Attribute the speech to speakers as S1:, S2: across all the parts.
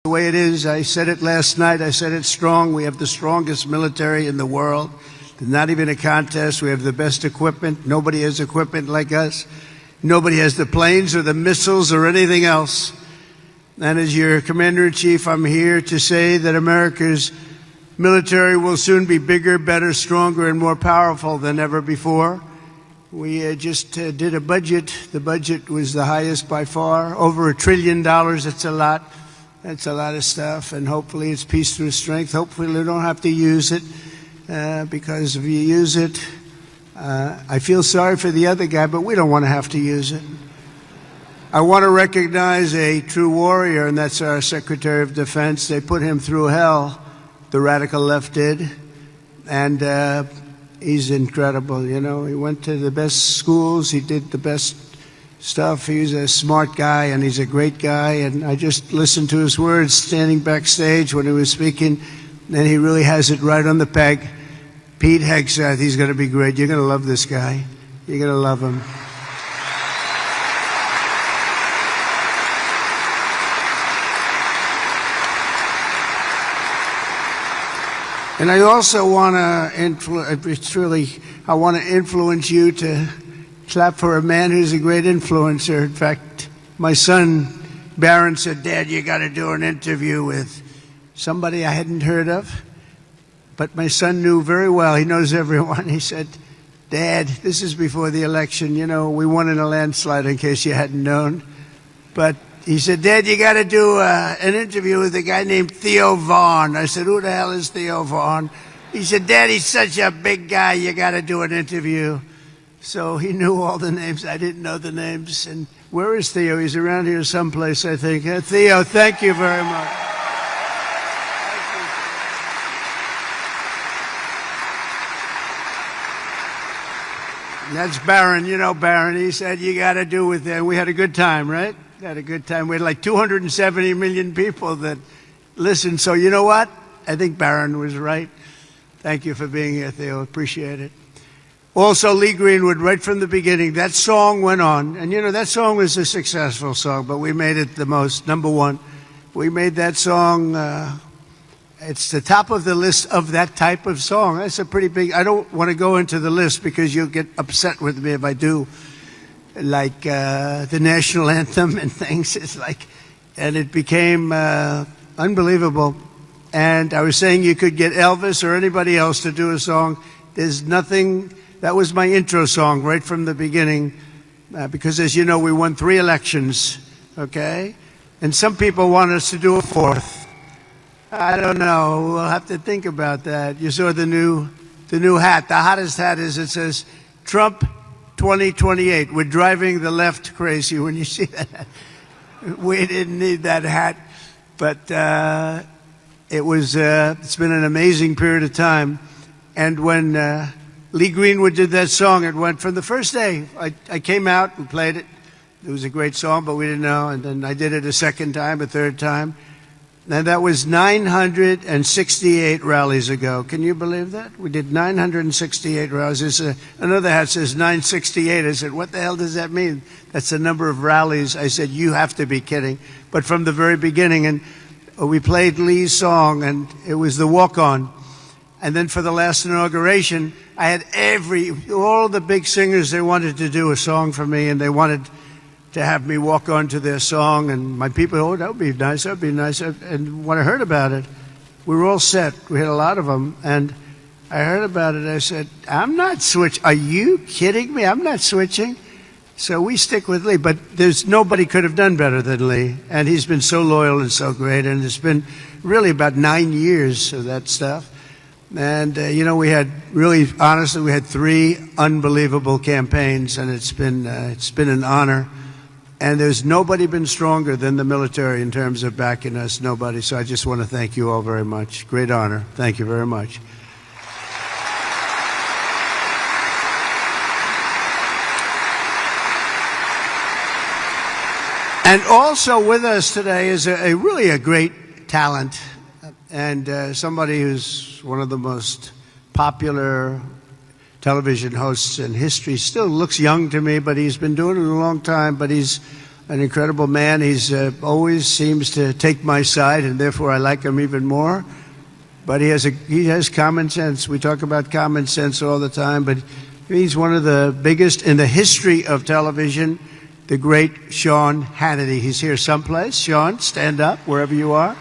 S1: the way it is. I said it last night. I said it strong. We have the strongest military in the world. There's not even a contest. We have the best equipment. Nobody has equipment like us. Nobody has the planes or the missiles or anything else. And as your Commander-in-Chief, I'm here to say that America's military will soon be bigger, better, stronger, and more powerful than ever before. We just did a budget. The budget was the highest by far, over $1 trillion. That's a lot. That's a lot of stuff, and hopefully it's peace through strength. Hopefully we don't have to use it, because if you use it, I feel sorry for the other guy, but we don't want to have to use it. I want to recognize a true warrior, and that's our Secretary of Defense. They put him through hell, the radical left did, and he's incredible. You know, he went to the best schools, he did the best stuff. He's a smart guy, and he's a great guy, and I just listened to his words standing backstage when he was speaking, and he really has it right on the peg. Pete Hegseth, he's going to be great. You're going to love this guy. You're going to love him. And I also want to influence you to clap for a man who's a great influencer. In fact, my son, Barron, said, "Dad, you got to do an interview with somebody I hadn't heard of." But my son knew very well. He knows everyone. He said, "Dad," this is before the election. You know, we won in a landslide, in case you hadn't known. But he said, "Dad, you got to do an interview with a guy named Theo Vaughn." I said, "Who the hell is Theo Vaughn?" He said, "Dad, he's such a big guy. You got to do an interview." So he knew all the names. I didn't know the names. And where is Theo? He's around here someplace, I think. Theo, thank you very much. That's Barron. You know Barron. He said, "You got to do with it." We had a good time, right? Had a good time. We had like 270 million people that listened. So you know what? I think Barron was right. Thank you for being here, Theo. Appreciate it. Also, Lee Greenwood, right from the beginning, that song went on. And, you know, that song was a successful song, but we made it the most, number one. We made that song, it's the top of the list of that type of song. That's a pretty big, I don't want to go into the list because you'll get upset with me if I do. Like the national anthem and things. It's like, and it became unbelievable. And I was saying you could get Elvis or anybody else to do a song. There's nothing. That was my intro song right from the beginning, because as you know, we won 3 elections, okay? And some people want us to do a 4th. I don't know. We'll have to think about that. You saw the new hat. The hottest hat is, it says, Trump 2028. We're driving the left crazy when you see that. We didn't need that hat, but it's been an amazing period of time. And when Lee Greenwood did that song, it went from the first day. I came out and played it. It was a great song, but we didn't know. And then I did it a second time, a third time. And that was 968 rallies ago. Can you believe that? We did 968 rallies. Another hat says 968. I said, what the hell does that mean? That's the number of rallies. I said, you have to be kidding. But from the very beginning, and we played Lee's song, and it was the walk-on. And then for the last inauguration, I had all the big singers, they wanted to do a song for me, and they wanted to have me walk on to their song. And my people, oh, that would be nice, that would be nice. And when I heard about it, we were all set. We had a lot of them. And I heard about it. I said, I'm not switching. Are you kidding me? I'm not switching. So we stick with Lee. But nobody could have done better than Lee. And he's been so loyal and so great. And it's been really about 9 years of that stuff. And, you know, we had 3 unbelievable campaigns, and it's been an honor. And there's nobody been stronger than the military in terms of backing us, nobody. So I just want to thank you all very much. Great honor. Thank you very much. And also with us today is really a great talent. And somebody who's one of the most popular television hosts in history. Still looks young to me, but he's been doing it a long time. But he's an incredible man. He's always seems to take my side, and therefore I like him even more. But he has common sense. We talk about common sense all the time, but he's one of the biggest in the history of television, the great Sean Hannity. He's here someplace. Sean, stand up wherever you are.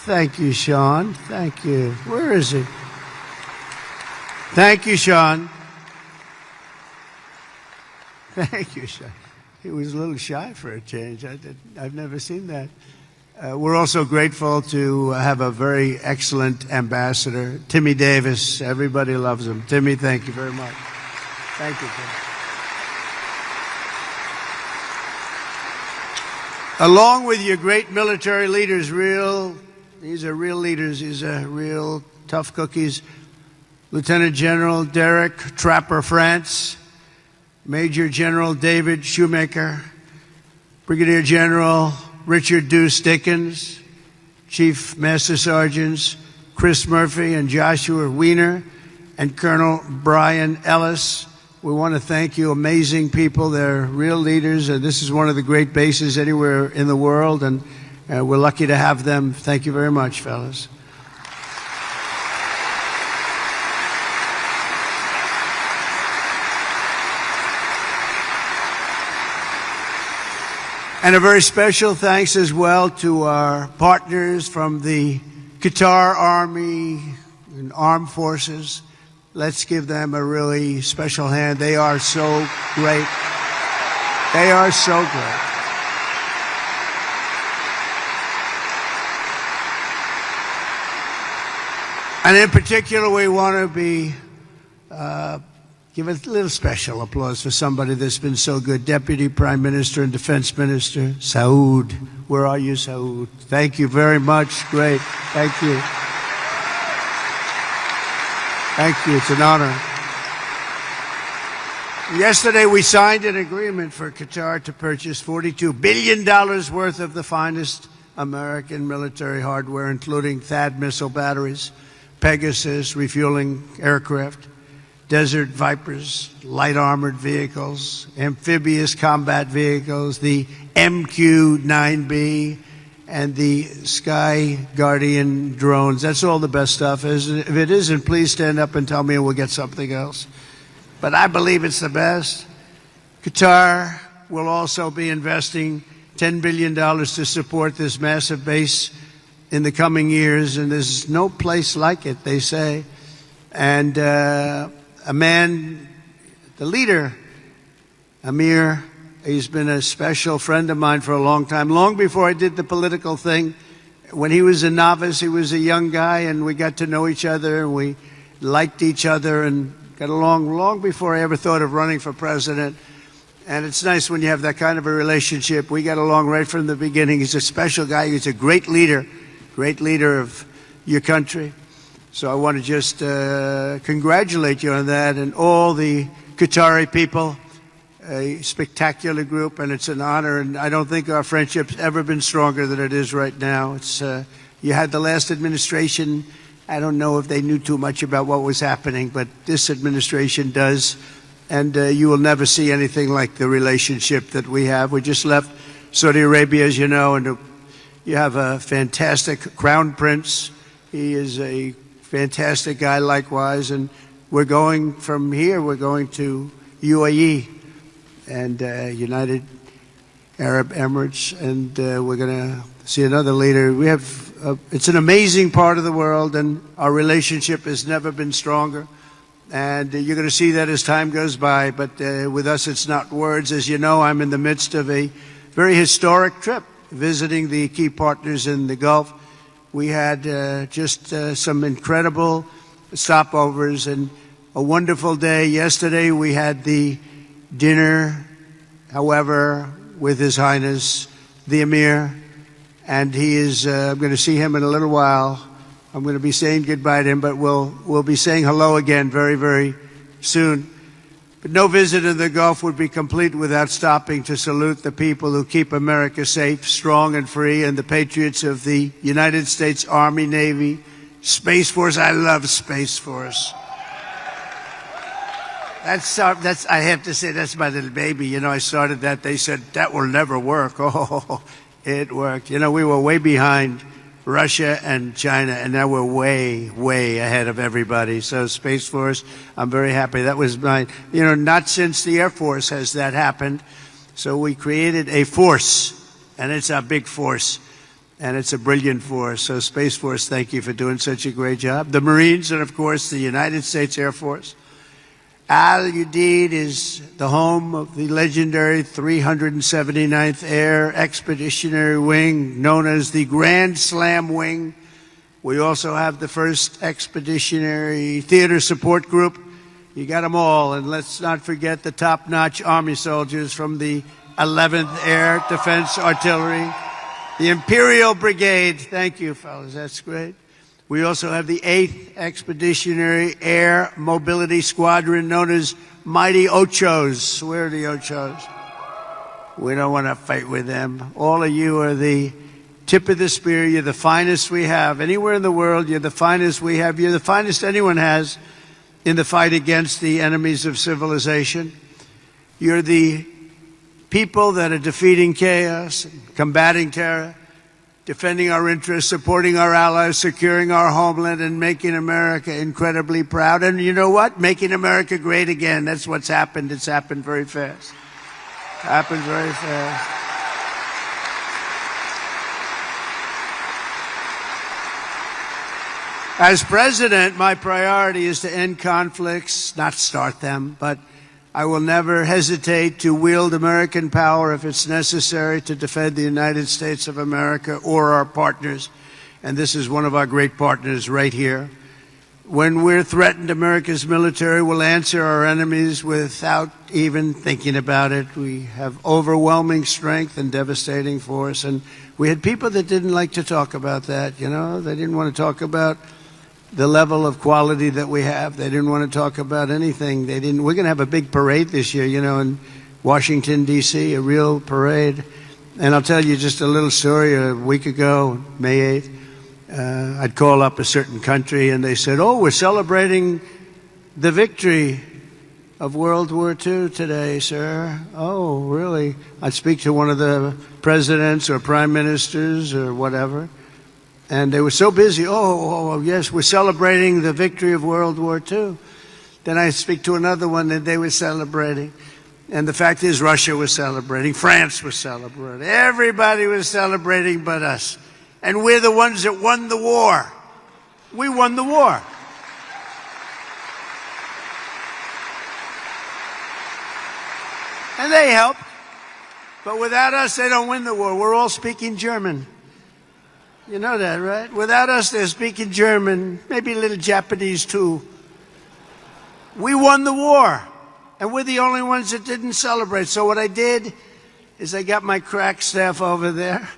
S1: Thank you, Sean. Thank you. Where is he? Thank you, Sean. Thank you, Sean. He was a little shy for a change. I've never seen that. We're also grateful to have a very excellent ambassador, Timmy Davis. Everybody loves him. Timmy, thank you very much. Thank you, Timmy. Along with your great military leaders, these are real leaders. These are real tough cookies. Lieutenant General Derek Trapper France, Major General David Shoemaker, Brigadier General Richard Deuce Dickens, Chief Master Sergeants Chris Murphy and Joshua Wiener, and Colonel Brian Ellis. We want to thank you, amazing people. They're real leaders, and this is one of the great bases anywhere in the world, and we're lucky to have them. Thank you very much, fellas. And a very special thanks as well to our partners from the Qatar Army and Armed Forces. Let's give them a really special hand. They are so great. They are so great. And in particular, we want to give a little special applause for somebody that's been so good. Deputy Prime Minister and Defense Minister, Saud. Where are you, Saud? Thank you very much. Great. Thank you. Thank you. It's an honor. Yesterday, we signed an agreement for Qatar to purchase $42 billion worth of the finest American military hardware, including THAAD missile batteries, Pegasus refueling aircraft, Desert Vipers, light armored vehicles, amphibious combat vehicles, the MQ-9B, and the Sky Guardian drones. That's all the best stuff. If it isn't, please stand up and tell me and we'll get something else. But I believe it's the best. Qatar will also be investing $10 billion to support this massive base in the coming years, and there's no place like it, they say. And a man, the leader, Amir, he's been a special friend of mine for a long time. Long before I did the political thing, when he was a novice, he was a young guy, and we got to know each other, and we liked each other and got along long before I ever thought of running for president. And it's nice when you have that kind of a relationship. We got along right from the beginning. He's a special guy. He's a great leader of your country. So I want to just congratulate you on that, and all the Qatari people, a spectacular group, and it's an honor. And I don't think our friendship's ever been stronger than it is right now. It's you had the last administration. I don't know if they knew too much about what was happening, but this administration does, and you will never see anything like the relationship that we have. We just left Saudi Arabia, as you know, and you have a fantastic crown prince. He is a fantastic guy likewise, and we're going from here, we're going to UAE and United Arab Emirates, and we're going to see another leader. We have it's an amazing part of the world, and our relationship has never been stronger, and you're going to see that as time goes by. But with us, it's not words. As you know, I'm in the midst of a very historic trip, visiting the key partners in the Gulf. We had just some incredible stopovers and a wonderful day. Yesterday we had the dinner, however, with His Highness the Emir, and he is. I'm going to see him in a little while. I'm going to be saying goodbye to him, but we'll be saying hello again very, very soon. But no visit in the Gulf would be complete without stopping to salute the people who keep America safe, strong, and free, and the patriots of the United States Army, Navy, Space Force. I love Space Force. I have to say, that's my little baby. You know, I started that. They said, that will never work. Oh, it worked. You know, we were way behind Russia and China, and now we're way, way ahead of everybody. So Space Force, I'm very happy. That was not since the Air Force has that happened. So we created a force, and it's a big force, and it's a brilliant force. So Space Force, thank you for doing such a great job. The Marines, and of course the United States Air Force. Al Udeid is the home of the legendary 379th Air Expeditionary Wing, known as the Grand Slam Wing. We also have the 1st Expeditionary Theater Support Group. You got them all. And let's not forget the top-notch Army soldiers from the 11th Air Defense Artillery, the Imperial Brigade. Thank you, fellas. That's great. We also have the 8th Expeditionary Air Mobility Squadron, known as Mighty Ochos. Where are the Ochos? We don't want to fight with them. All of you are the tip of the spear. You're the finest we have. Anywhere in the world, you're the finest we have. You're the finest anyone has in the fight against the enemies of civilization. You're the people that are defeating chaos, combating terror, defending our interests, supporting our allies, securing our homeland, and making America incredibly proud. And you know what? Making America great again. That's what's happened. It's happened very fast. Happened very fast. As president, my priority is to end conflicts, not start them, but I will never hesitate to wield American power if it's necessary to defend the United States of America or our partners. And this is one of our great partners right here. When we're threatened, America's military will answer our enemies without even thinking about it. We have overwhelming strength and devastating force. And we had people that didn't like to talk about that, you know. They didn't want to talk about the level of quality that we have. They didn't want to talk about anything. We're going to have a big parade this year, you know, in Washington, D.C., a real parade. And I'll tell you just a little story. A week ago, May 8th, I'd call up a certain country, and they said, oh, we're celebrating the victory of World War II today, sir. Oh, really? I'd speak to one of the presidents or prime ministers or whatever. And they were so busy, oh, yes, we're celebrating the victory of World War II. Then I speak to another one that they were celebrating. And the fact is, Russia was celebrating, France was celebrating, everybody was celebrating but us. And we're the ones that won the war. We won the war. And they helped. But without us, they don't win the war. We're all speaking German. You know that, right? Without us, they're speaking German, maybe a little Japanese too. We won the war, and we're the only ones that didn't celebrate. So what I did is I got my crack staff over there,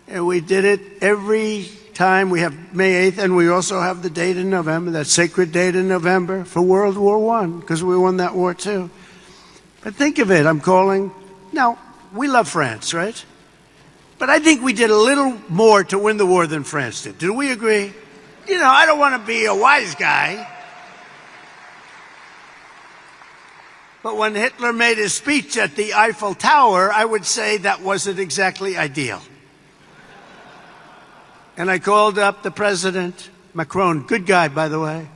S1: and we did it every time. We have May 8th, and we also have the date in November, that sacred date in November for World War I, because we won that war too. But think of it, I'm calling. Now, we love France, right? But I think we did a little more to win the war than France did. Do we agree? You know, I don't want to be a wise guy. But when Hitler made his speech at the Eiffel Tower, I would say that wasn't exactly ideal. And I called up the president, Macron, good guy, by the way.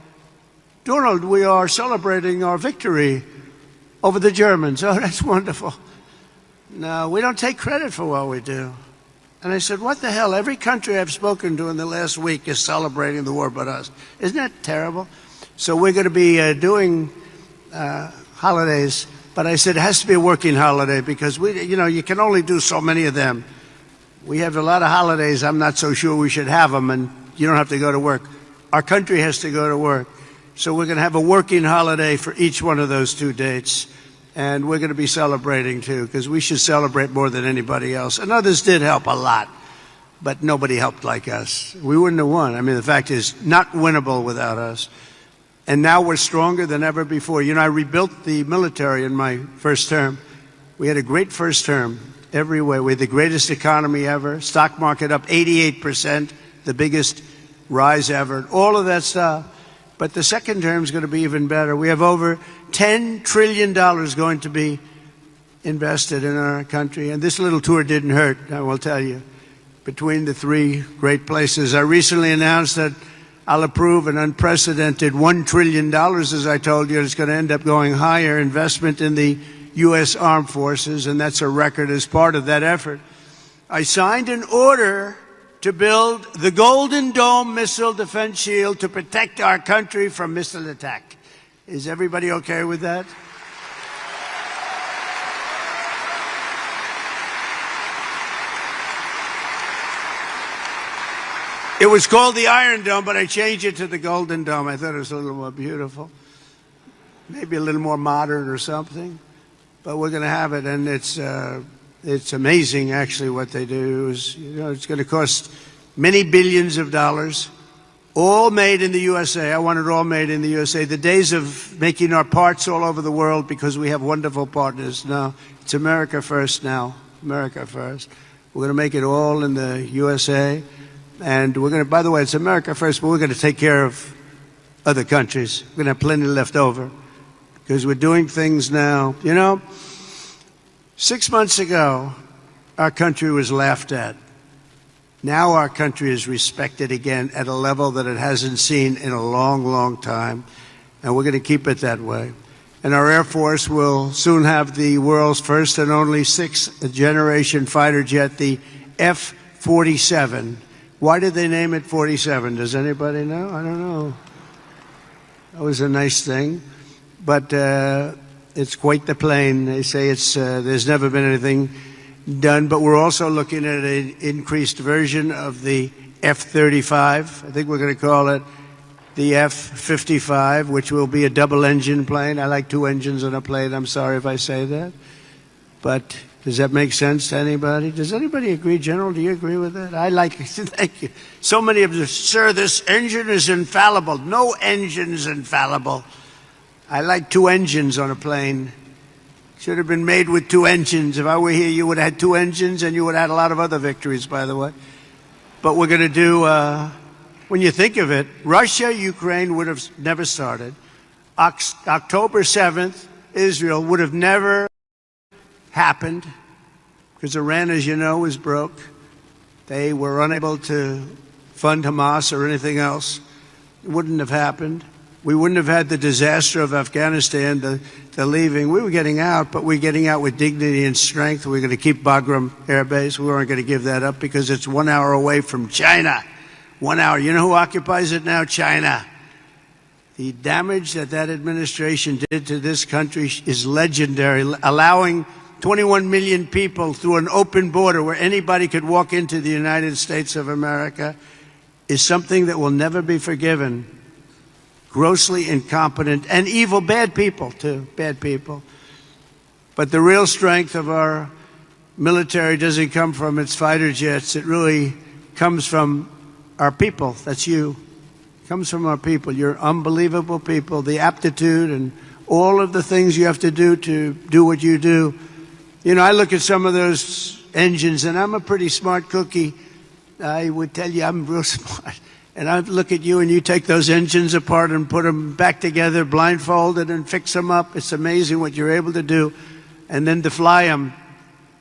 S1: Donald, we are celebrating our victory over the Germans. Oh, that's wonderful. No, we don't take credit for what we do. And I said, what the hell? Every country I've spoken to in the last week is celebrating the war but us. Isn't that terrible? So we're going to be doing holidays. But I said it has to be a working holiday because, you can only do so many of them. We have a lot of holidays. I'm not so sure we should have them, and you don't have to go to work. Our country has to go to work. So we're going to have a working holiday for each one of those 2 dates. And we're going to be celebrating, too, because we should celebrate more than anybody else. And others did help a lot, but nobody helped like us. We wouldn't have won. I mean, the fact is, not winnable without us. And now we're stronger than ever before. You know, I rebuilt the military in my first term. We had a great first term every way. We had the greatest economy ever, stock market up 88%, the biggest rise ever, all of that stuff. But the second term is going to be even better. We have over $10 trillion going to be invested in our country. And this little tour didn't hurt, I will tell you, between the three great places. I recently announced that I'll approve an unprecedented $1 trillion, as I told you. It's going to end up going higher, investment in the U.S. Armed Forces, and that's a record as part of that effort. I signed an order to build the Golden Dome missile defense shield to protect our country from missile attack. Is everybody okay with that? It was called the Iron Dome, but I changed it to the Golden Dome. I thought it was a little more beautiful, maybe a little more modern or something. But we're going to have it, and it's amazing, actually, what they do. It's going to cost many billions of dollars, all made in the USA. I want it all made in the USA. The days of making our parts all over the world because we have wonderful partners. No, it's America first now. America first. We're going to make it all in the USA. And we're going to, by the way, it's America first, but we're going to take care of other countries. We're going to have plenty left over because we're doing things now. 6 months ago, our country was laughed at. Now our country is respected again at a level that it hasn't seen in a long, long time. And we're going to keep it that way. And our Air Force will soon have the world's first and only sixth-generation fighter jet, the F-47. Why did they name it 47? Does anybody know? I don't know. That was a nice thing. But it's quite the plane. They say there's never been anything done. But we're also looking at an increased version of the F-35. I think we're going to call it the F-55, which will be a double-engine plane. I like two engines on a plane. I'm sorry if I say that. But does that make sense to anybody? Does anybody agree? General, do you agree with that? I like it. Thank you. So many of you, sir, this engine is infallible. No engine's infallible. I like two engines on a plane. Should have been made with two engines. If I were here, you would have had two engines, and you would have had a lot of other victories, by the way. But we're going to do, when you think of it, Russia, Ukraine would have never started. October 7th, Israel would have never happened because Iran, as you know, was broke. They were unable to fund Hamas or anything else. It wouldn't have happened. We wouldn't have had the disaster of Afghanistan, the leaving. We were getting out, but we're getting out with dignity and strength. We're going to keep Bagram Air Base. We weren't going to give that up because it's 1 hour away from China. 1 hour. You know who occupies it now? China. The damage that administration did to this country is legendary, allowing 21 million people through an open border where anybody could walk into the United States of America is something that will never be forgiven. Grossly incompetent and evil, bad people too, bad people. But the real strength of our military doesn't come from its fighter jets. It really comes from our people. That's you. It comes from our people. You're unbelievable people. The aptitude and all of the things you have to do what you do. I look at some of those engines, and I'm a pretty smart cookie. I would tell you I'm real smart. And I look at you, and you take those engines apart and put them back together, blindfolded, and fix them up. It's amazing what you're able to do. And then to fly them,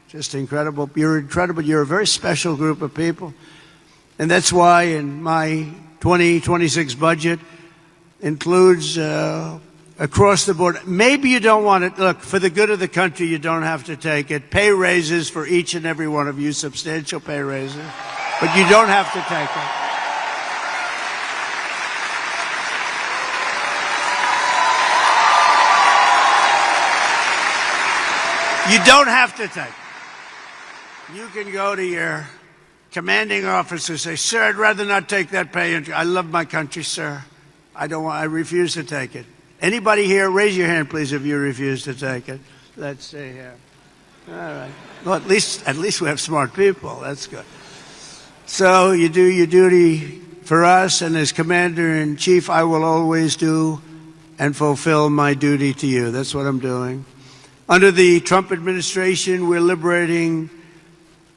S1: just incredible. You're incredible. You're a very special group of people. And that's why in my 2026 budget includes across the board. Maybe you don't want it. Look, for the good of the country, you don't have to take it. Pay raises for each and every one of you, substantial pay raises. But you don't have to take it. You don't have to take it. You can go to your commanding officer and say, sir, I'd rather not take that pay. I love my country, sir. I refuse to take it. Anybody here, raise your hand, please, if you refuse to take it. Let's see here. All right. Well, at least we have smart people. That's good. So you do your duty for us, and as Commander-in-Chief, I will always do and fulfill my duty to you. That's what I'm doing. Under the Trump administration, we're liberating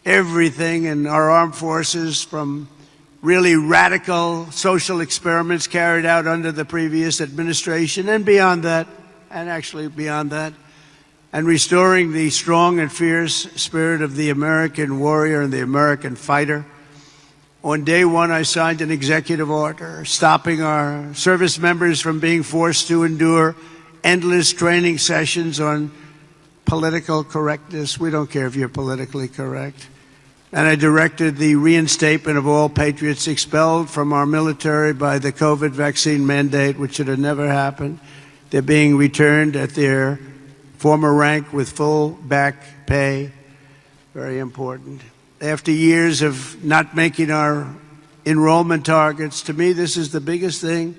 S1: everything in our armed forces, from really radical social experiments carried out under the previous administration and beyond that, and actually beyond that, and restoring the strong and fierce spirit of the American warrior and the American fighter. On day one, I signed an executive order stopping our service members from being forced to endure endless training sessions on political correctness. We don't care if you're politically correct. And I directed the reinstatement of all patriots expelled from our military by the COVID vaccine mandate, which should have never happened. They're being returned at their former rank with full back pay. Very important. After years of not making our enrollment targets, to me, this is the biggest thing.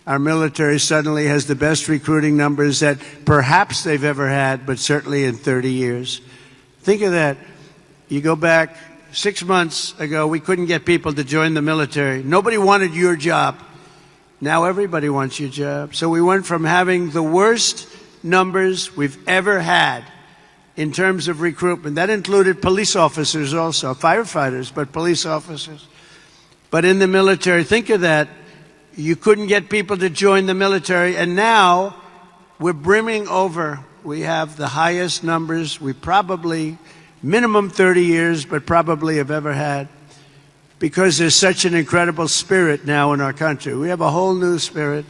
S1: Our military suddenly has the best recruiting numbers that perhaps they've ever had, but certainly in 30 years. Think of that. You go back 6 months ago, we couldn't get people to join the military. Nobody wanted your job. Now everybody wants your job. So we went from having the worst numbers we've ever had in terms of recruitment. That included police officers also, firefighters, but police officers. But in the military, think of that. You couldn't get people to join the military, and now we're brimming over. We have the highest numbers we probably, minimum 30 years, but probably have ever had, because there's such an incredible spirit now in our country. We have a whole new spirit,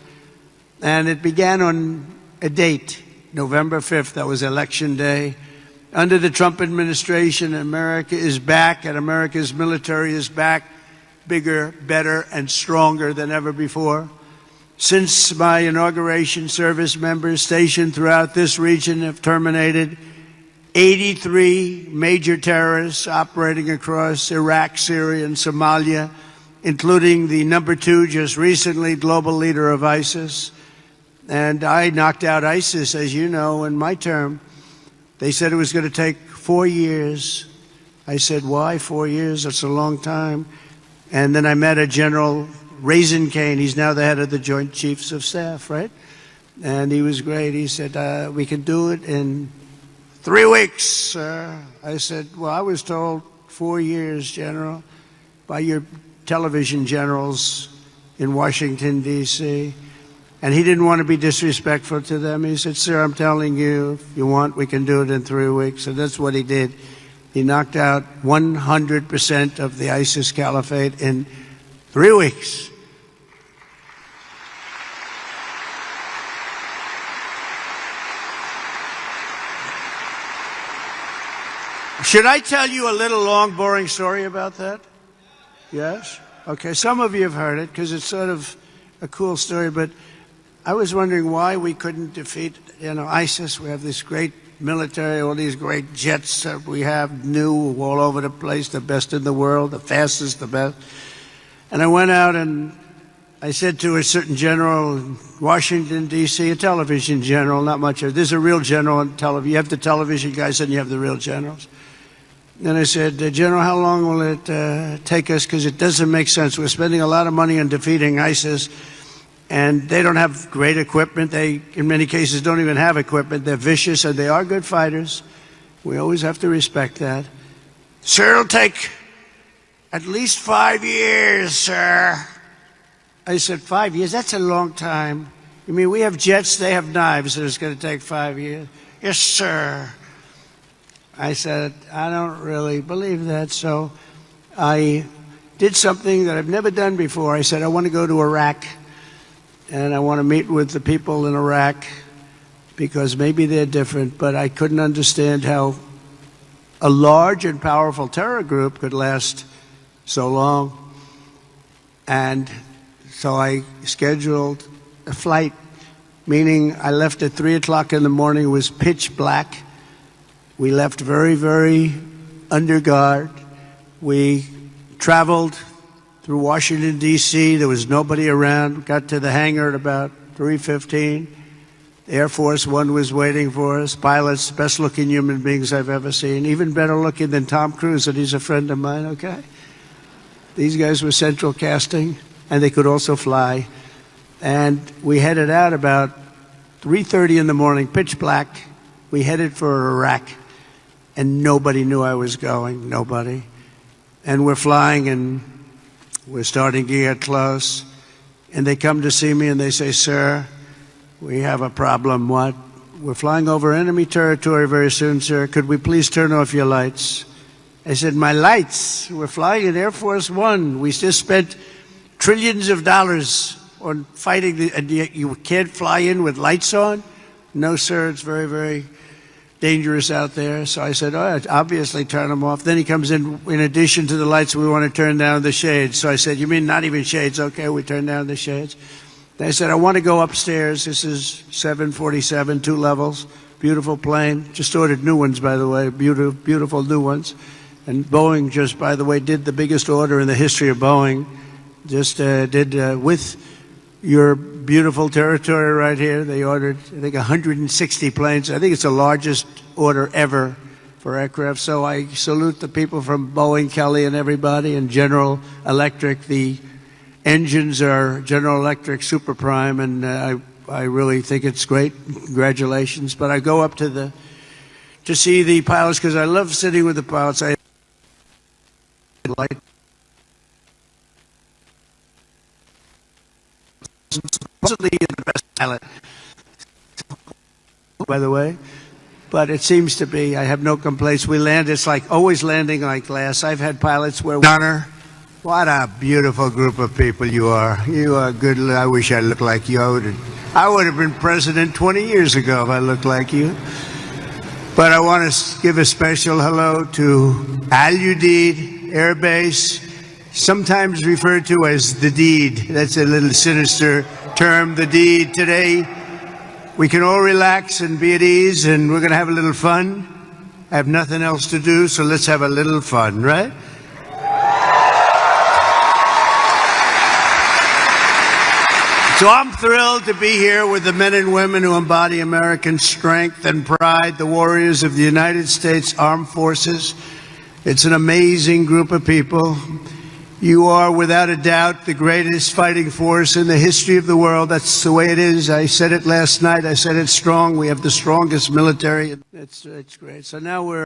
S1: and it began on a date, November 5th. That was Election Day. Under the Trump administration, America is back, and America's military is back, bigger, better, and stronger than ever before. Since my inauguration, service members stationed throughout this region have terminated 83 major terrorists operating across Iraq, Syria, and Somalia, including the number 2 just recently global leader of ISIS. And I knocked out ISIS, as you know, in my term. They said it was going to take 4 years. I said, why 4 years? That's a long time. And then I met a General Raisin Kane. He's now the head of the Joint Chiefs of Staff, right? And he was great. He said, we can do it in 3 weeks, sir. I said, well, I was told 4 years, General, by your television generals in Washington, D.C., and he didn't want to be disrespectful to them. He said, sir, I'm telling you, if you want, we can do it in 3 weeks. And that's what he did. He knocked out 100% of the ISIS caliphate in 3 weeks. Should I tell you a little long, boring story about that? Yes? Okay, some of you have heard it because it's sort of a cool story, but I was wondering why we couldn't defeat, ISIS. We have this great military, all these great jets that we have, new all over the place, the best in the world, the fastest, the best. And I went out and I said to a certain general in Washington, D.C., a television general, not much of it. There's a real general on television. You have the television guys and you have the real generals. And I said, General, how long will it take us? Because it doesn't make sense. We're spending a lot of money on defeating ISIS, and they don't have great equipment. They, in many cases, don't even have equipment. They're vicious, and they are good fighters. We always have to respect that. Sir, it'll take at least 5 years, sir. I said, 5 years? That's a long time. You mean we have jets, they have knives, and it's going to take 5 years? Yes, sir. I said, I don't really believe that, so I did something that I've never done before. I said, I want to go to Iraq, and I want to meet with the people in Iraq, because maybe they're different, but I couldn't understand how a large and powerful terror group could last so long. And so I scheduled a flight, meaning I left at 3 o'clock in the morning. It was pitch black. We left very, very under guard. We traveled through Washington, D.C. There was nobody around. Got to the hangar at about 3:15. Air Force One was waiting for us. Pilots, best-looking human beings I've ever seen. Even better looking than Tom Cruise, and he's a friend of mine, okay? These guys were central casting, and they could also fly. And we headed out about 3:30 in the morning, pitch black. We headed for Iraq, and nobody knew I was going, nobody. And we're flying, and We're starting to get close. And they come to see me and they say, "Sir, we have a problem." "What?" "We're flying over enemy territory very soon, sir. Could we please turn off your lights?" I said, "My lights? We're flying in Air Force One. We just spent trillions of dollars on fighting, and you can't fly in with lights on?" "No, sir, it's very, very dangerous out there." So I said, "Oh, obviously turn them off." Then he comes in addition to the lights, we want to turn down the shades. So I said, "You mean not even shades?" "Okay, we turn down the shades." They said, "I want to go upstairs." This is 747, 2 levels, beautiful plane. Just ordered new ones, by the way, beautiful new ones. And Boeing just, by the way, did the biggest order in the history of Boeing. Just did with your beautiful territory right here. They ordered, I think, 160 planes. I think it's the largest order ever for aircraft. So I salute the people from Boeing, Kelly, and everybody, and General Electric. The engines are General Electric Super Prime, and I really think it's great. Congratulations. But I go up to see the pilots because I love sitting with the pilots. I like supposedly the best pilot, by the way, but it seems to be. I have no complaints. We land, it's like always landing like glass. I've had pilots where honor. What a beautiful group of people you are. You are good. I wish I looked like you. I would have been president 20 years ago if I looked like you. But I want to give a special hello to Al Udeid Air Base, sometimes referred to as the deed. That's a little sinister term, the deed. Today, we can all relax and be at ease, and we're going to have a little fun. I have nothing else to do, so let's have a little fun, right? So I'm thrilled to be here with the men and women who embody American strength and pride, the warriors of the United States Armed Forces. It's an amazing group of people. You are, without a doubt, the greatest fighting force in the history of the world. That's the way it is. I said it last night. I said it's strong. We have the strongest military. It's great. So now we're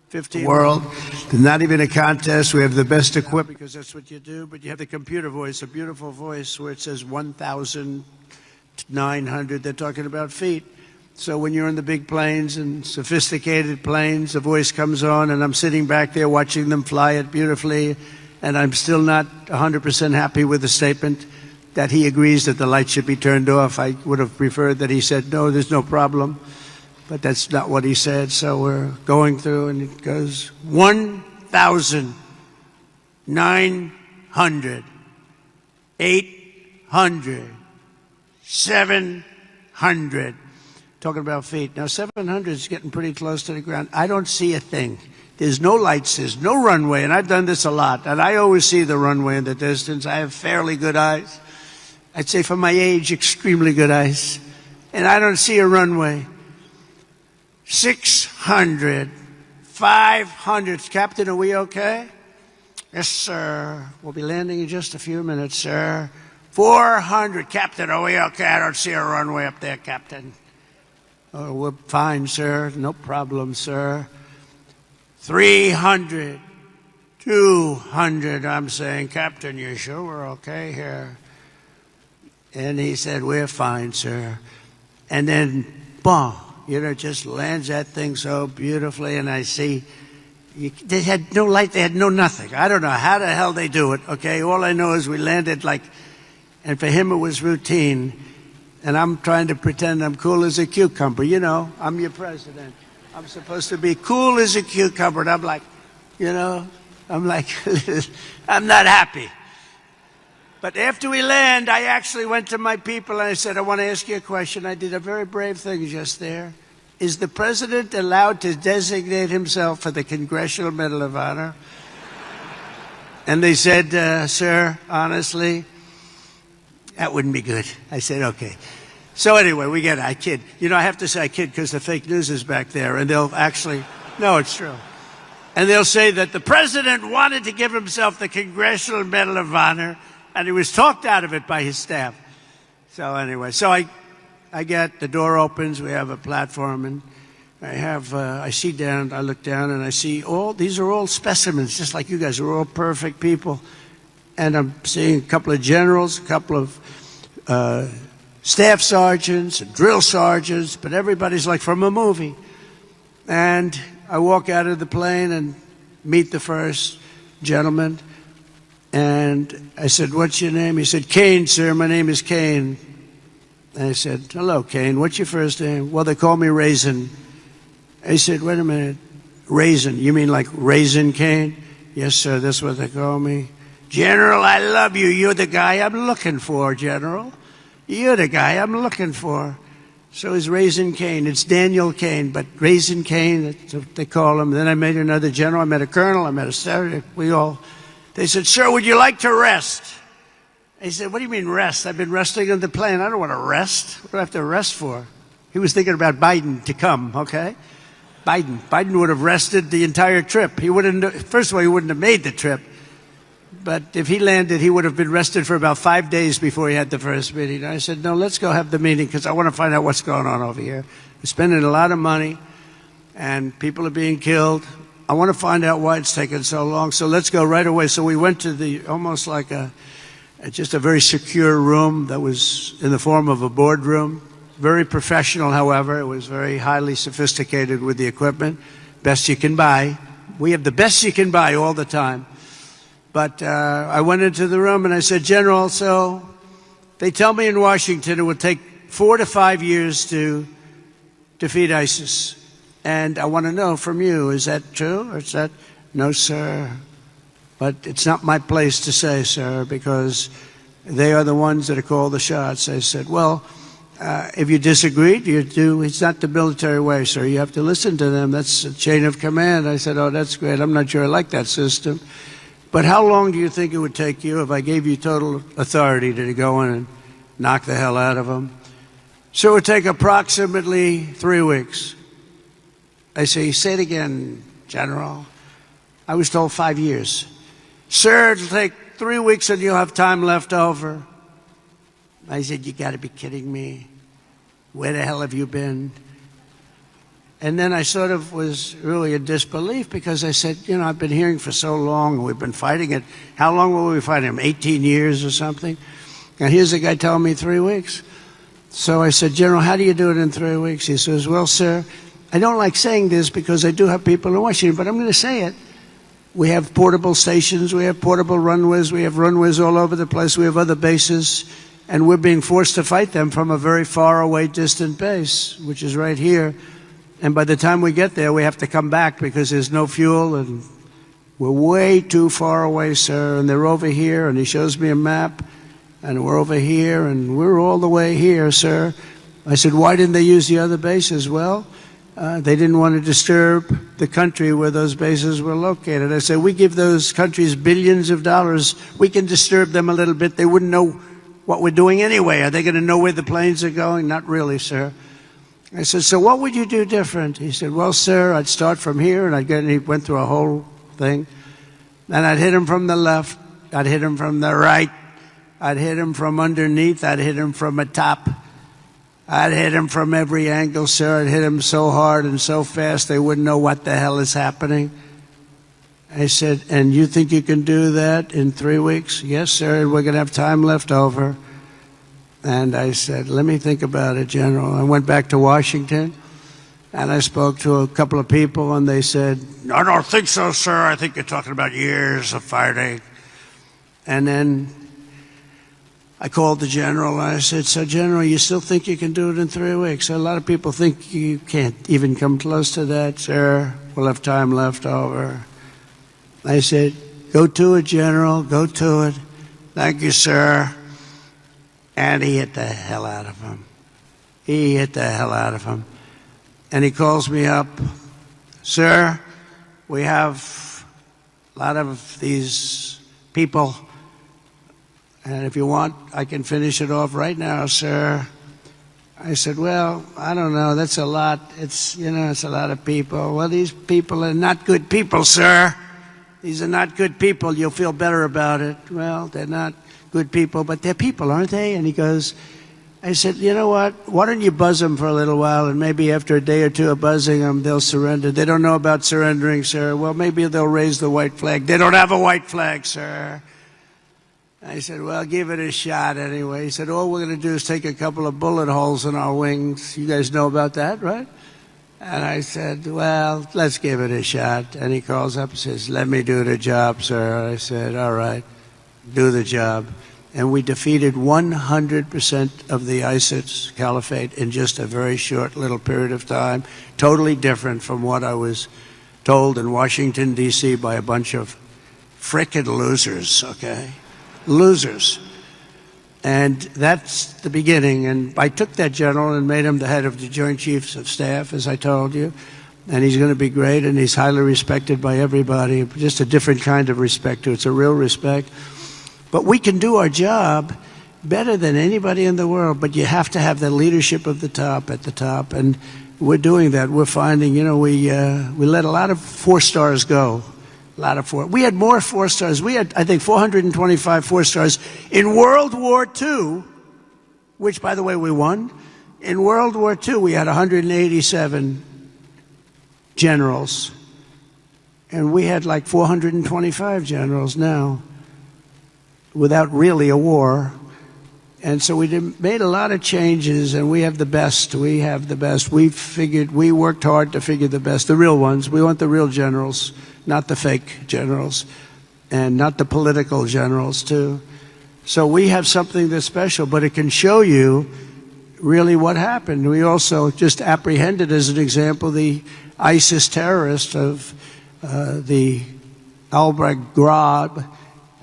S1: 15 world. There's not even a contest. We have the best equipment because that's what you do. But you have the computer voice, a beautiful voice where it says 1,900. They're talking about feet. So when you're in the big planes and sophisticated planes, the voice comes on, and I'm sitting back there watching them fly it beautifully, and I'm still not 100% happy with the statement that he agrees that the light should be turned off. I would have preferred that he said, "No, there's no problem." But that's not what he said. So we're going through, and it goes 1,900, 800, 700. Talking about feet. Now, 700 is getting pretty close to the ground. I don't see a thing. There's no lights, there's no runway, and I've done this a lot, and I always see the runway in the distance. I have fairly good eyes. I'd say for my age, extremely good eyes. And I don't see a runway. 600, 500. Captain, are we okay? Yes, sir. We'll be landing in just a few minutes, sir. 400. Captain, are we okay? I don't see a runway up there, Captain. Oh, we're fine, sir. No problem, sir. 300, 200. I'm saying, Captain, you sure we're okay here? And he said, "We're fine, sir." And then, boom, just lands that thing so beautifully. And I see, they had no light, they had no nothing. I don't know how the hell they do it, okay? All I know is we landed and for him it was routine. And I'm trying to pretend I'm cool as a cucumber. I'm your president. I'm supposed to be cool as a cucumber. And I'm like, I'm not happy. But after we land, I actually went to my people and I said, "I want to ask you a question." I did a very brave thing just there. Is the president allowed to designate himself for the Congressional Medal of Honor? And they said, "Sir, honestly, that wouldn't be good." I said, "Okay." So anyway, we get it. I kid. I have to say I kid because the fake news is back there, and they'll actually, no, it's true. And they'll say that the president wanted to give himself the Congressional Medal of Honor, and he was talked out of it by his staff. So anyway, I get, the door opens, we have a platform, and I look down, and I see these are all specimens, just like you guys are all perfect people. and I'm seeing a couple of generals, a couple of staff sergeants and drill sergeants, but everybody's like from a movie. And I walk out of the plane and meet the first gentleman. And I said, "What's your name?" He said, "Kane, sir. My name is Kane." And I said, "Hello, Kane. What's your first name?" "Well, they call me Raisin." I said, "Wait a minute. Raisin? You mean like Raisin Kane?" "Yes, sir. That's what they call me." "General, I love you. You're the guy I'm looking for, General. You're the guy I'm looking for." So it's Raisin Kane. It's Daniel Kane, but Raisin Kane, that's what they call him. Then I met another general. I met a colonel. I met a sergeant. They said, "Sir, would you like to rest?" I said, "What do you mean rest? I've been resting on the plane. I don't want to rest. What do I have to rest for?" He was thinking about Biden to come, okay? Biden would have rested the entire trip. First of all, he wouldn't have made the trip. But if he landed, he would have been rested for about 5 days before he had the first meeting. And I said, "No, let's go have the meeting because I want to find out what's going on over here. We're spending a lot of money and people are being killed. I want to find out why it's taken so long. So let's go right away." So we went to almost like just a very secure room that was in the form of a boardroom. Very professional, however. It was very highly sophisticated with the equipment. Best you can buy. We have the best you can buy all the time. But I went into the room and I said, "General, so they tell me in Washington it would take 4 to 5 years to defeat ISIS. And I want to know from you, is that true? Or is that?" "No, sir. But it's not my place to say, sir, because they are the ones that are called the shots." I said, "Well, if you disagreed, it's not the military way, sir. You have to listen to them. That's a chain of command." I said, "Oh, that's great. I'm not sure I like that system. But how long do you think it would take you if I gave you total authority to go in and knock the hell out of them?" "So it would take approximately 3 weeks. I say, "Say it again, General." "I was told 5 years. "Sir, it'll take 3 weeks and you'll have time left over." I said, "You got to be kidding me. Where the hell have you been?" And then I sort of was really in disbelief because I said, "I've been hearing for so long, and we've been fighting it. How long will we fight him? 18 years or something? And here's a guy telling me 3 weeks." So I said, "General, how do you do it in 3 weeks?" He says, "Well, sir, I don't like saying this because I do have people in Washington, but I'm going to say it. We have portable stations, we have portable runways, we have runways all over the place, we have other bases, and we're being forced to fight them from a very far away, distant base, which is right here. And by the time we get there, we have to come back because there's no fuel, and we're way too far away, sir. And they're over here," and he shows me a map, "and we're over here, and we're all the way here, sir." I said, "Why didn't they use the other bases?" "Well, they didn't want to disturb the country where those bases were located." I said, "We give those countries billions of dollars. We can disturb them a little bit. They wouldn't know what we're doing anyway. Are they going to know where the planes are going?" "Not really, sir." I said, "So what would you do different?" He said, "Well, sir, I'd start from here," and he went through a whole thing. "And I'd hit him from the left. I'd hit him from the right. I'd hit him from underneath. I'd hit him from the top. I'd hit him from every angle, sir. I'd hit him so hard and so fast they wouldn't know what the hell is happening." I said, "And you think you can do that in 3 weeks?" "Yes, sir, and we're going to have time left over." And I said, "Let me think about it, General." I went back to Washington, and I spoke to a couple of people, and they said, "I don't think so, sir. I think you're talking about years of fighting." And then I called the general, and I said, "So, General, you still think you can do it in 3 weeks?" "A lot of people think you can't even come close to that, sir. We'll have time left over." I said, "Go to it, General. Go to it." "Thank you, sir." And he hit the hell out of him. He hit the hell out of him. And he calls me up, "Sir, we have a lot of these people, and if you want, I can finish it off right now, sir." I said, "Well, I don't know. That's a lot. It's a lot of people." "Well, these people are not good people, sir. These are not good people. You'll feel better about it." "Well, they're not good people, but they're people, aren't they?" And he goes, I said, "You know what? Why don't you buzz them for a little while, and maybe after a day or two of buzzing them, they'll surrender." "They don't know about surrendering, sir." "Well, maybe they'll raise the white flag." "They don't have a white flag, sir." I said, well, give it a shot anyway. He said, all we're going to do is take a couple of bullet holes in our wings. You guys know about that, right? And I said, well, let's give it a shot. And he calls up and says, let me do the job, sir. I said, all right, do the job. And we defeated 100% of the ISIS caliphate in just a very short little period of time, totally different from what I was told in Washington, D.C. by a bunch of frickin' losers, okay? Losers. And that's the beginning. And I took that general and made him the head of the Joint Chiefs of Staff, as I told you. And he's going to be great, and he's highly respected by everybody. Just a different kind of respect, too. It's a real respect. But we can do our job better than anybody in the world, but you have to have the leadership of the top at the top. And we're doing that. We're finding, we let a lot of 4-stars go. A lot of we had more 4-stars. We had, I think, 425 4-stars in World War II, which, by the way, we won. In World War II, we had 187 generals, and we had like 425 generals now, without really a war. And so we made a lot of changes, and we have the best. We have the best. We worked hard to figure the best, the real ones. We want the real generals, not the fake generals, and not the political generals, too. So we have something that's special, but it can show you really what happened. We also just apprehended, as an example, the ISIS terrorist of the al-Baghdad,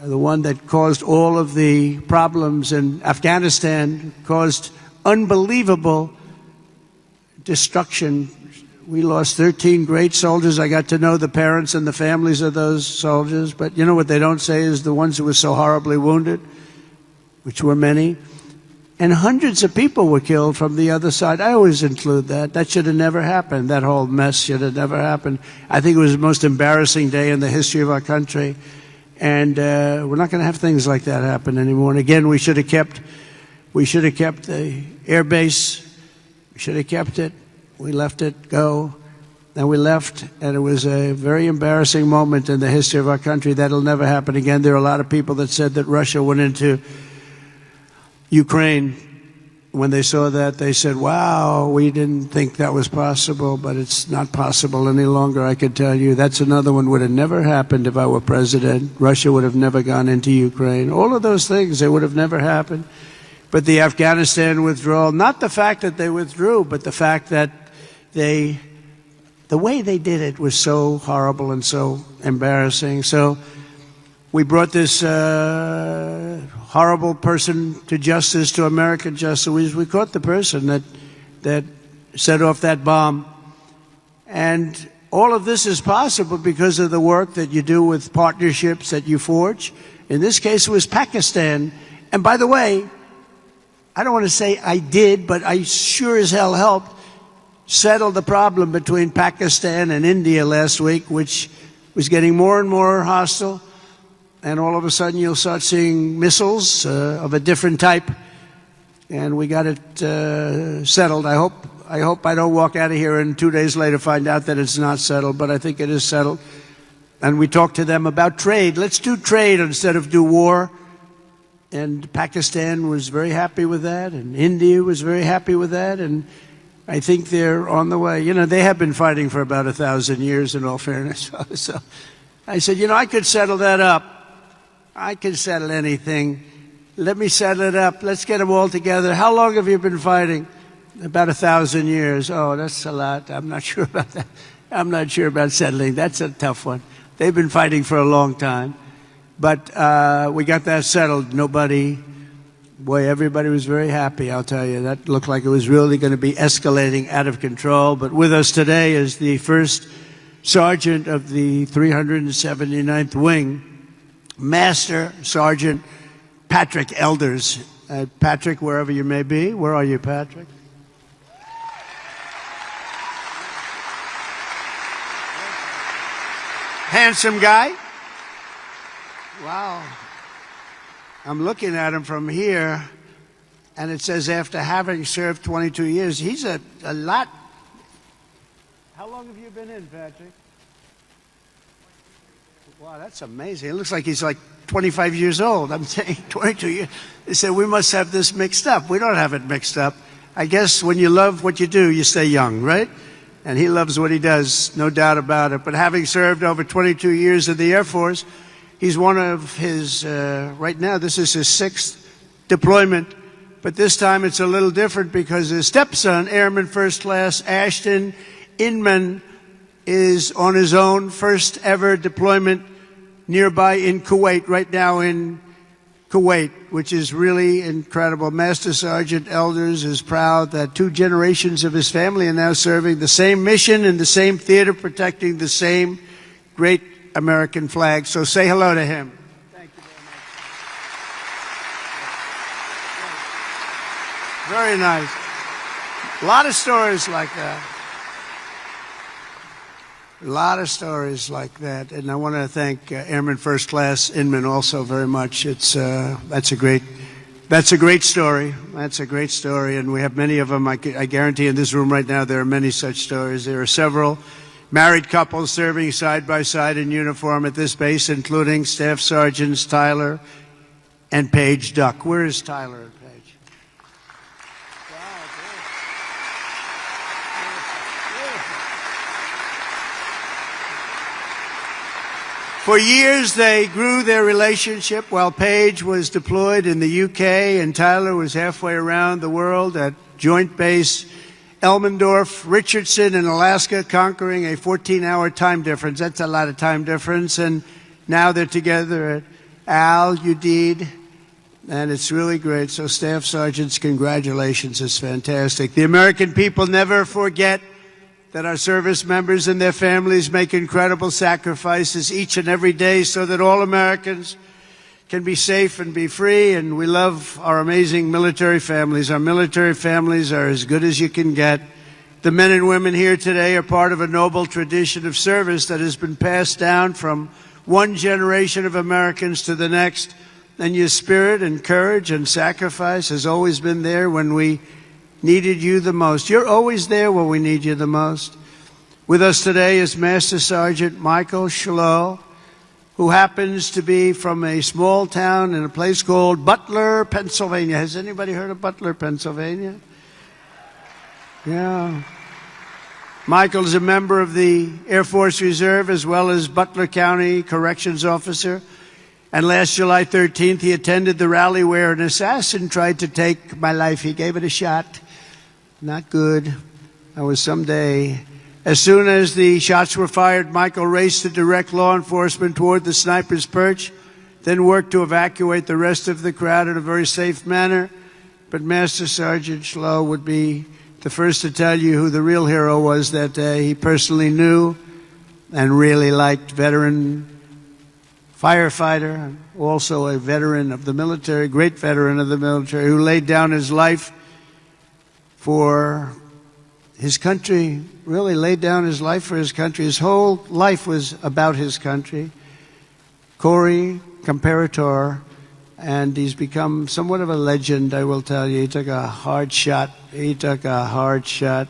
S1: the one that caused all of the problems in Afghanistan, caused unbelievable destruction. We lost 13 great soldiers. I got to know the parents and the families of those soldiers. But you know what they don't say is the ones who were so horribly wounded, which were many. And hundreds of people were killed from the other side. I always include that. That should have never happened. That whole mess should have never happened. I think it was the most embarrassing day in the history of our country. And we're not going to have things like that happen anymore. And again, we should have kept the air base. We should have kept it. We let it go. Then we left, and it was a very embarrassing moment in the history of our country. That'll never happen again. There are a lot of people that said that Russia went into Ukraine. When they saw that, they said, wow, we didn't think that was possible, but it's not possible any longer, I can tell you. That's another one would have never happened if I were president. Russia would have never gone into Ukraine. All of those things, they would have never happened. But the Afghanistan withdrawal, not the fact that they withdrew, but the fact that the way they did it was so horrible and so embarrassing. So we brought this horrible person to justice, to American justice. We caught the person that set off that bomb. And all of this is possible because of the work that you do with partnerships that you forge. In this case, it was Pakistan. And by the way, I don't want to say I did, but I sure as hell helped settle the problem between Pakistan and India last week, which was getting more and more hostile. And all of a sudden, you'll start seeing missiles of a different type. And we got it settled. I hope I don't walk out of here and 2 days later find out that it's not settled, but I think it is settled. And we talked to them about trade. Let's do trade instead of do war. And Pakistan was very happy with that, and India was very happy with that. And I think they're on the way. You know, they have been fighting for about 1,000 years, in all fairness. So I said, I could settle that up. I can settle anything. Let me settle it up. Let's get them all together. How long have you been fighting? About 1,000 years. Oh, that's a lot. I'm not sure about that. I'm not sure about settling. That's a tough one. They've been fighting for a long time. But we got that settled. Everybody was very happy, I'll tell you. That looked like it was really going to be escalating out of control. But with us today is the first sergeant of the 379th Wing, Master Sergeant Patrick Elders. Patrick, wherever you may be. Where are you, Patrick? Handsome guy. Wow. I'm looking at him from here, and it says after having served 22 years, he's a lot. How long have you been in, Patrick? Wow, that's amazing. It looks like he's like 25 years old. I'm saying 22 years. They said, we must have this mixed up. We don't have it mixed up. I guess when you love what you do, you stay young, right? And he loves what he does, no doubt about it. But having served over 22 years in the Air Force, he's one of his, right now, this is his 6th deployment. But this time it's a little different because his stepson, Airman First Class Ashton Inman, is on his own first ever deployment nearby in Kuwait, right now in Kuwait, which is really incredible. Master Sergeant Elders is proud that 2 generations of his family are now serving the same mission in the same theater, protecting the same great American flag. So say hello to him. Thank you very much. Very nice. A lot of stories like that. A lot of stories like that, and I want to thank Airman First Class Inman also very much. That's a great story. That's a great story, and we have many of them. I guarantee in this room right now there are many such stories. There are several married couples serving side by side in uniform at this base, including Staff Sergeants Tyler and Paige Duck. Where is Tyler and Paige? For years, they grew their relationship while Paige was deployed in the UK and Tyler was halfway around the world at Joint Base Elmendorf, Richardson in Alaska, conquering a 14-hour time difference. That's a lot of time difference. And now they're together at Al Udeid, and it's really great. So, Staff Sergeants, congratulations. It's fantastic. The American people never forget that our service members and their families make incredible sacrifices each and every day so that all Americans can be safe and be free. And we love our amazing military families. Our military families are as good as you can get. The men and women here today are part of a noble tradition of service that has been passed down from one generation of Americans to the next. And your spirit and courage and sacrifice has always been there when we needed you the most. You're always there when we need you the most. With us today is Master Sergeant Michael Schlow, who happens to be from a small town in a place called Butler, Pennsylvania. Has anybody heard of Butler, Pennsylvania? Yeah. Michael is a member of the Air Force Reserve as well as Butler County Corrections Officer. And last July 13th, he attended the rally where an assassin tried to take my life. He gave it a shot. Not good. That was someday. As soon as the shots were fired, Michael raced to direct law enforcement toward the sniper's perch, then worked to evacuate the rest of the crowd in a very safe manner. But Master Sergeant Schlow would be the first to tell you who the real hero was that day. He personally knew and really liked veteran firefighter, also a veteran of the military, great veteran of the military, who laid down his life for his country, really laid down his life for his country. His whole life was about his country. Corey Comparator, and he's become somewhat of a legend, I will tell you. He took a hard shot. He took a hard shot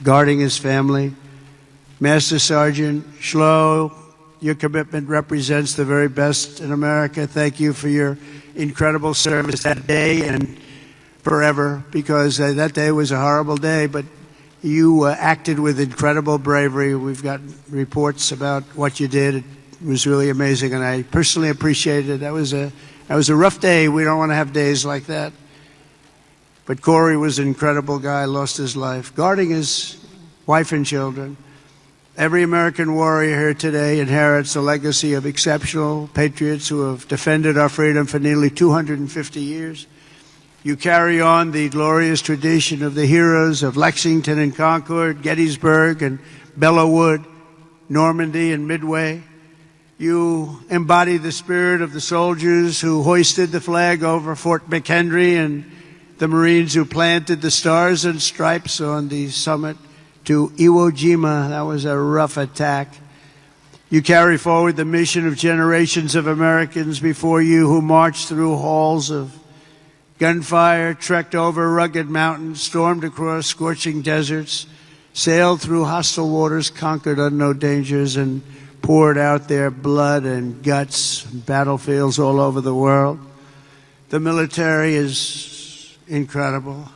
S1: guarding his family. Master Sergeant Schlow, your commitment represents the very best in America. Thank you for your incredible service that day and forever, because that day was a horrible day, but you acted with incredible bravery. We've got reports about what you did. It was really amazing, and I personally appreciated it. That was a rough day. We don't want to have days like that. But Corey was an incredible guy, lost his life, guarding his wife and children. Every American warrior here today inherits a legacy of exceptional patriots who have defended our freedom for nearly 250 years. You carry on the glorious tradition of the heroes of Lexington and Concord, Gettysburg and Belleau Wood, Normandy and Midway. You embody the spirit of the soldiers who hoisted the flag over Fort McHenry and the Marines who planted the stars and stripes on the summit to Iwo Jima. That was a rough attack. You carry forward the mission of generations of Americans before you who marched through halls of gunfire, trekked over rugged mountains, stormed across scorching deserts, sailed through hostile waters, conquered unknown dangers, and poured out their blood and guts, battlefields all over the world. The military is incredible.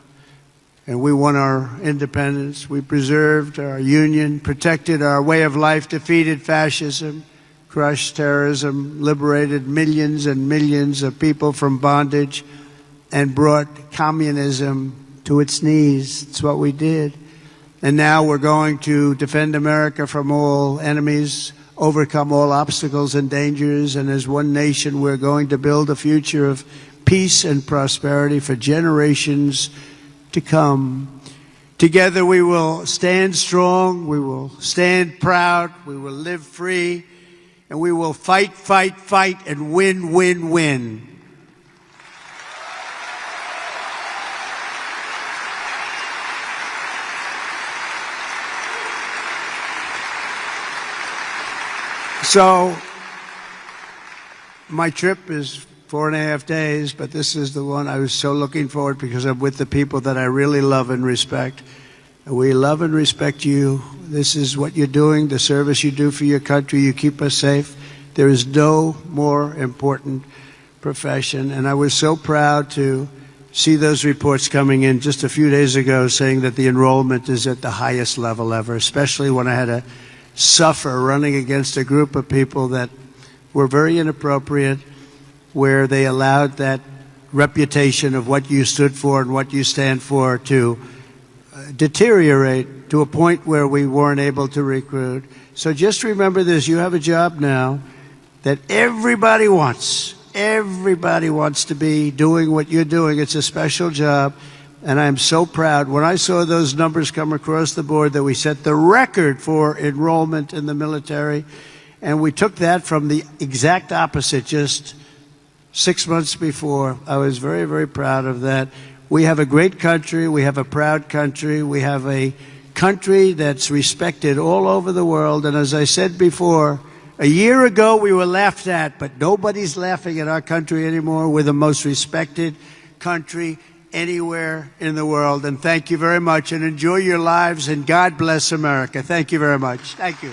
S1: And we won our independence. We preserved our union, protected our way of life, defeated fascism, crushed terrorism, liberated millions and millions of people from bondage, and brought communism to its knees. It's what we did. And now we're going to defend America from all enemies, overcome all obstacles and dangers, and as one nation, we're going to build a future of peace and prosperity for generations to come. Together we will stand strong, we will stand proud, we will live free, and we will fight, fight, fight, and win, win, win. So, my trip is 4.5 days, but this is the one I was so looking forward because I'm with the people that I really love and respect. And we love and respect you. This is what you're doing, the service you do for your country. You keep us safe. There is no more important profession. And I was so proud to see those reports coming in just a few days ago saying that the enrollment is at the highest level ever, especially when I had to suffer running against a group of people that were very inappropriate, where they allowed that reputation of what you stood for and what you stand for to deteriorate to a point where we weren't able to recruit. So just remember this, you have a job now that everybody wants. Everybody wants to be doing what you're doing. It's a special job, and I'm so proud. When I saw those numbers come across the board that we set the record for enrollment in the military, and we took that from the exact opposite just 6 months before. I was very, very proud of that. We have a great country. We have a proud country. We have a country that's respected all over the world. And as I said before, a year ago we were laughed at, but nobody's laughing at our country anymore. We're the most respected country anywhere in the world. And thank you very much, and enjoy your lives, and God bless America. Thank you very much. Thank you.